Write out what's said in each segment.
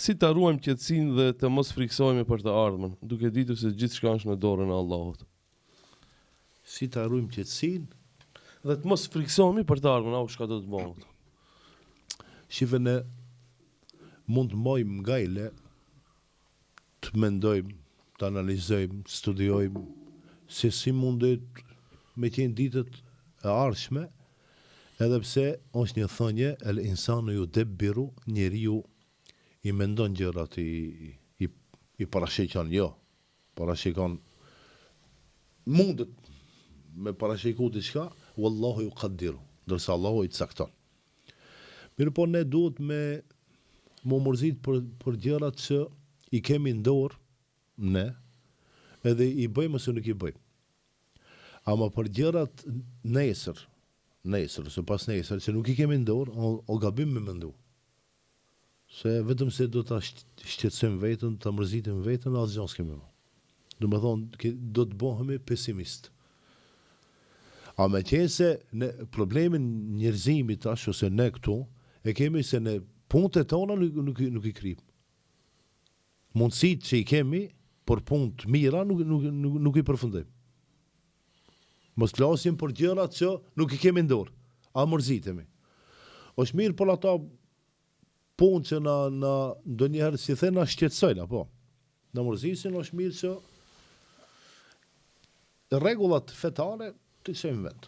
Si ta ruajmë qetësinë dhe të mos friksohemi për të ardhmen, duke ditur se gjithçka është në dorën e Allahut. Si ta ruajmë qetësinë Dhe të mos friksohemi për të ardhmen, au çka do të bëjmë. Shive ne mund të mojmë ngajle, të mendojmë, të analizojmë, të studiojmë, se si mundet me qenë ditët e ardhshme, edhe pse është një thënje, el insanu ju debbiru, njeriu i mendon gjërat, i parashikon, jo. Parashikon, mundet me parashiku diçka, wallahu ju qaddiru, dërsa Allahu i cakton. Mirë po ne duhet me mërzit për gjërat që i kemi në dorë, ne, edhe i bëjmë ose nuk i bëjmë. Ama për gjërat nesër, ose pas nesër, që nuk i kemi në dorë, o gabim me mendu. Se vetëm se do të shqetësojmë vetën, të mërzitim vetën, asë gjënë s'kemi më. Do me thonë, do të bëhemi pesimist. A me qenë se problemin njerëzimit tash, ose ne këtu, e kemi se ne punët e tona nuk i kryp. Mundësit që i kemi, për punët mira, nuk i përfundojmë. Mos klasim për gjërat që nuk i kemi ndorë, a mërzitemi. Është mirë për ata punë që na do njëherë si the na shqetësojnë, apo. Në mërzisin është mirë që rregullat fetare të qenë vend.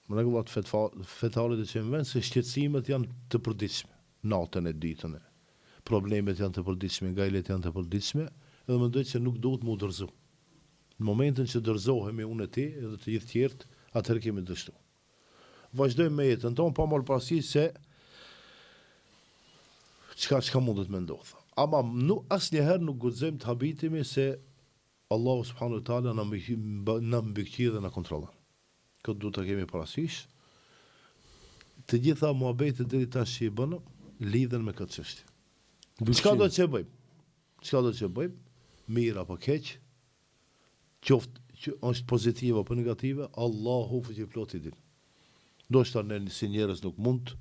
Rregullat fetare të qenë vend, se shqetësimet janë të përditshme, natën e ditën e. Problemet janë të përditshme, ngajlet janë të përditshme, edhe mendoj që nuk duhet mu dërzu. Në momentin që dërzohemi unë e ti, edhe të gjithë tjertë, atëherë kemi dështu. Vazhdojmë me jetën tonë, pa marrë parasysh se çka mundet me ndodhë. Ama asnjëherë nuk guxojmë të habitemi se Allahu subhanahu wa taala na mbikëqi dhe na kontrollon. Këtë duhet të kemi parasysh. Të gjitha muhabetet deri tash që i bënë lidhen me këtë çështje. Çka do të bëjmë? Mirë apo keq? Qoftë që është pozitive apo negative, Allahu fuqiplot i din. Do shta ne si njerëz nuk mund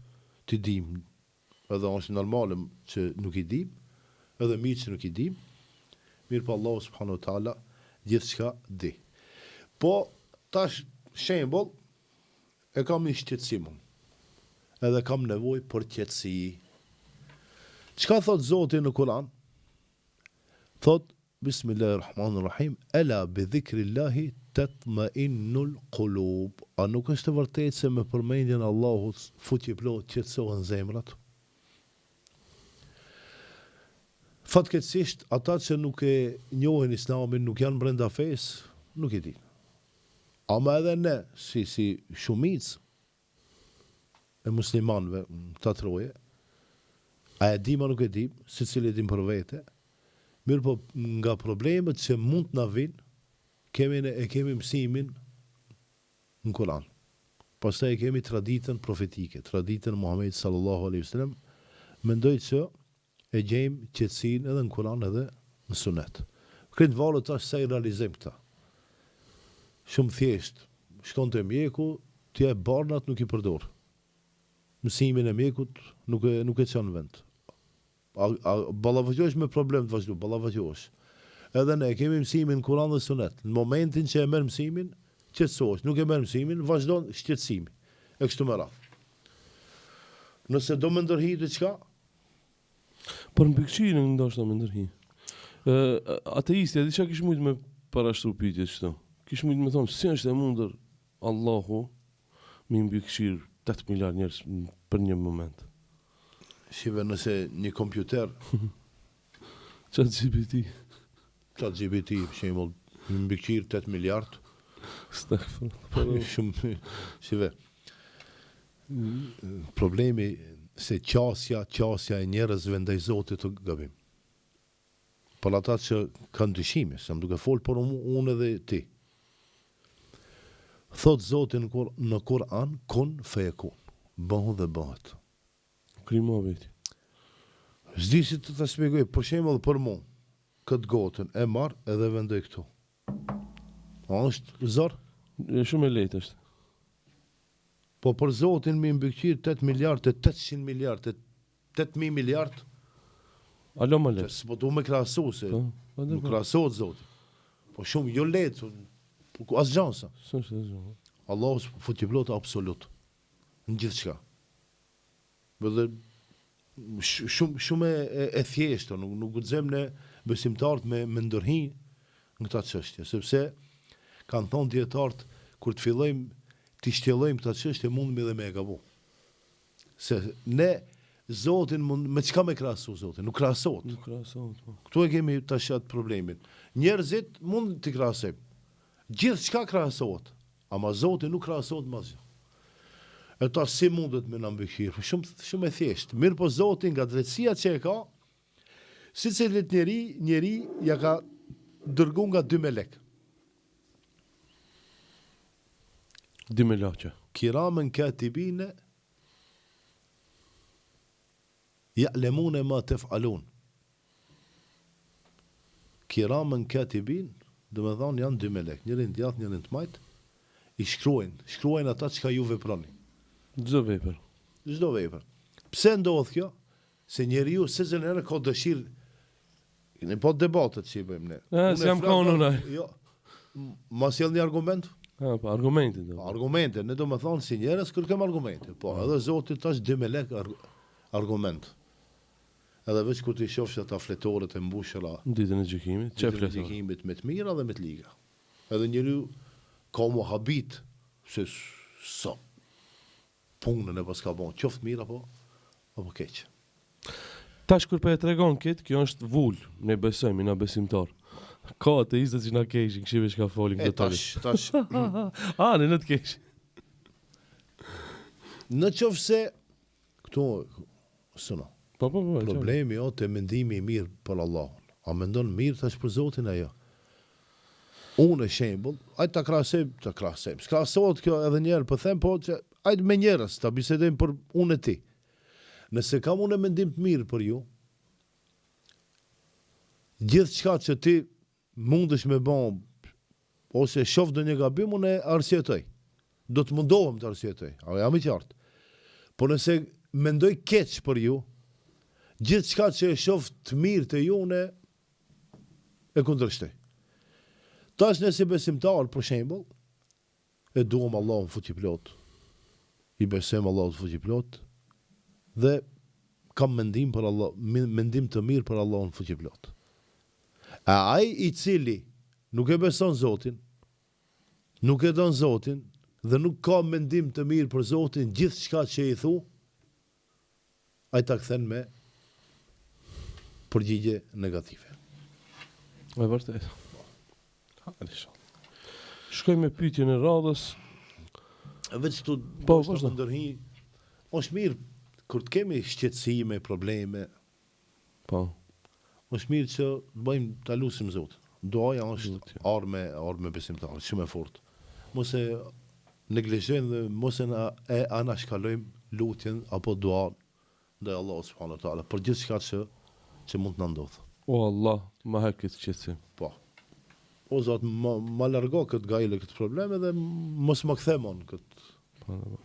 t'i dim, edhe është normale që nuk i dim, edhe mirë që nuk i dim, mirë po Allahu subhanahu wa taala gjithçka di. Po tash shembull e kam një shqetësim, edhe kam nevojë për qetësi. Çka thot Zoti në Kur'an? Thot Bismillahirrahmanirrahim, ela bi dhikrillahi tatma'innul qulub. A nuk është e vërtetë se me përmendjen e Allahut fuqiplot qetësohen zemrat? Fatkeqësisht ata që nuk e njohin Islamin, nuk janë brenda fesë, nuk e din. Ama edhe ne, si shumicë e muslimanëve të troje, a e dim a nuk e dim, secili e dim për vete. Mirë po nga problemet që mund të na vinë, e kemi mësimin në Kur'an. Pastaj e kemi traditën profetike, traditën Muhamedit sallallahu alaihi wasallam, mendoj që e gjejmë qetësinë edhe në Kur'an edhe në Sunet. Këtë valët tash sa i realizojmë këta. Shumë thjesht, shkon te mjeku, t'ja e barnat nuk i përdor. Mësimin e mjekut nuk e çon vend. Ballavaqohesh me problem të vazhdu, ballavaqohesh. Edhe ne kemi mësimin Kur'an dhe Sunet. Në momentin që e merr mësimin, qetësohesh. Nuk e merr mësimin, vazhdon shqetësimi. E kështu me radhë. Nëse do më ndërhi diçka, Për mbikëqyrjen ndoshta më ndërhi. Ateisti, diçka kish mujt me parashtru pyetje kështu. Kish mujt me thonë si është e mundur Allahu me mbikëqyr 8 miliard njerëz për një moment. shive nëse një kompjuter ChatGPT, për shembull, mbikëqyr 8 miliard, shumë shive. Problemi se qasja e njerëzve ndaj Zotit të gabim. Për ata që kanë dyshime, se më duke folë për unë edhe ti. Thot Zotin në Kur'an, kun feyekun, bëhu dhe bëhet. Krimo veti. Zdi si të të shpjegoj, për shembull për mu, këtë gotën e marr edhe vendoj këtu. A është zor? Shumë e lehtë është. Po për Zotin me mbikëqyr 8 miliard, 800 miliard, 8.000 miliard, Alo më Se lehtë. s'po du me krahasu se Po, nuk krahasohet Zoti. Po shumë jo lehtë, po as gjansa. S'është asgjë. Allahu futi plot absolut në gjithçka. Edhe shumë e thjeshtë, nuk guxojmë ne besimtarët me ndërhi në këtë çështje, sepse kanë thonë dietarët kur të fillojmë të shtjellojmë këtë çështje mundemi edhe me e gabu. Se ne Zotin me çka me krahasu Zotin? Nuk krahasohet. Nuk krahasohet. Po. Këtu e kemi tash atë problemin. Njerëzit mund t'i krahasojmë. Gjithçka krahasohet, ama Zoti nuk krahasohet me asgjë. E ta si mundet me na mbëshirë? Shumë e thjeshtë. Mirë po Zoti nga drejtësia që e ka, secilit njeri ja ka dërgu nga 2 melek. 2 melaqe. Kiramen katibine ya'lamuna ma tef'alun. Kiramen katibin, do me thonë janë 2 melek, njërin djathtë, njërin të majtë, i shkruajnë ata çka ju veproni. Çdo vepër. Çdo vepër. Pse ndodh kjo? Se njeriu se herë ka dëshirë. Ne po debatet që i bëjmë ne. Se jam konë unë. Jo. Ma sjell një argument? Po argumentin do. Argumente, ne do me thonë si njerëz kërkojmë argumente. Po, edhe Zoti tash 2 melek argument. Edhe veç kur ti shofsh ata fletorët e mbushura Ditën e gjykimit, çfarë ditën e fletor? gjykimit me të mira dhe me të liga. Edhe njeriu ka mohabit se sa punën e pas ka bon, qoftë mirë apo keq. Tash kur po e tregon këtë, kjo është vull, ne besojmë, na besimtar. Ka ateistët që na keqin, kishive që ka folin E këtë tani. tash Ne në të keq. në qoftë se këtu sono Po. problemi o të mendimi i mirë për Allahun. A mendon mirë tash për Zotin ajo? Unë shembull, ai ta krahasojmë. S'krahasohet kjo edhe një herë, po them po që ai me njerëz ta bisedojmë për unë e ti. Nëse kam unë mendim të mirë për ju, gjithçka që ti mundesh me bën ose shoh ndonjë gabim unë e arsjetoj. Do të mundohem të arsjetoj. A jam i qartë. Po nëse mendoj keq për ju, gjithçka që e shoh të mirë te ju unë e kundërshtoj. Tash nëse besimtar, për shembull, e duam Allahun fuqiplot, i besojmë Allahut fuqiplot, dhe kam mendim për Allah, mendim të mirë për Allahun fuqiplot. A ai i cili nuk e beson Zotin, nuk e don Zotin, dhe nuk ka mendim të mirë për Zotin, gjithçka që i thu, ai ta kthen me përgjigje negative. E vërtet. Shkoj me pyetjen e radhës. Veç tu Po, të vazhdo. ndërhi, është mirë kur të kemi shqetësime, probleme, Po. është mirë që të bëjmë ta lutim Zotin. Duaja është Zoti. arme besimtare, shumë e fortë. Mos e neglizhojmë dhe mos e anashkalojmë lutjen apo duan ndaj Allahut subhanahu wa taala për gjithçka që mund të na ndodhë. O Allah, ma ha këtë qetësim. Po. O Zot, ma largo këtë gajle, këtë probleme dhe mos më kthem on këtë